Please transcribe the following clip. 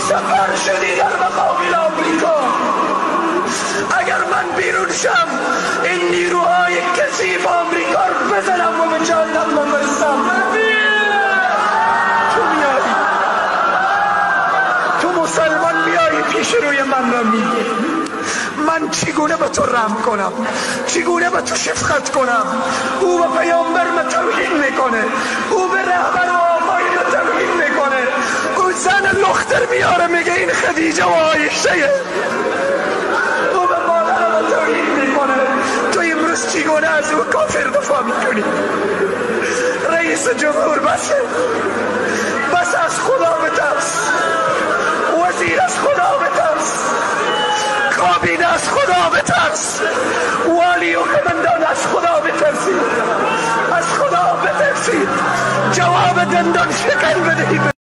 سفر شدی در مقابل آمریکا. اگر من بیرون شم این نیروهای کثیف آمریکا رو بزنم و به جهنم بفرستم. تو میایی، تو مسلمان میایی پیش روی من رو میگی من چگونه به تو رحم کنم، چگونه به تو شفقت کنم. او به پیامبر من توهین میکنه، او به رهبر و آقای من توهین میکنه، او زن لختر میاره میگه این خدیجه و عایشه، او به مادر من توهین میکنه. تو امروز چگونه از او کافر دفاع میکنی؟ رئیس جمهور بس از خدا بترس، وزیر از خدا بترس، کابینه از خدا بترس، والی و کماندان از خدا بترسید، از خدا بترسید، جواب دندان شکن بدهید.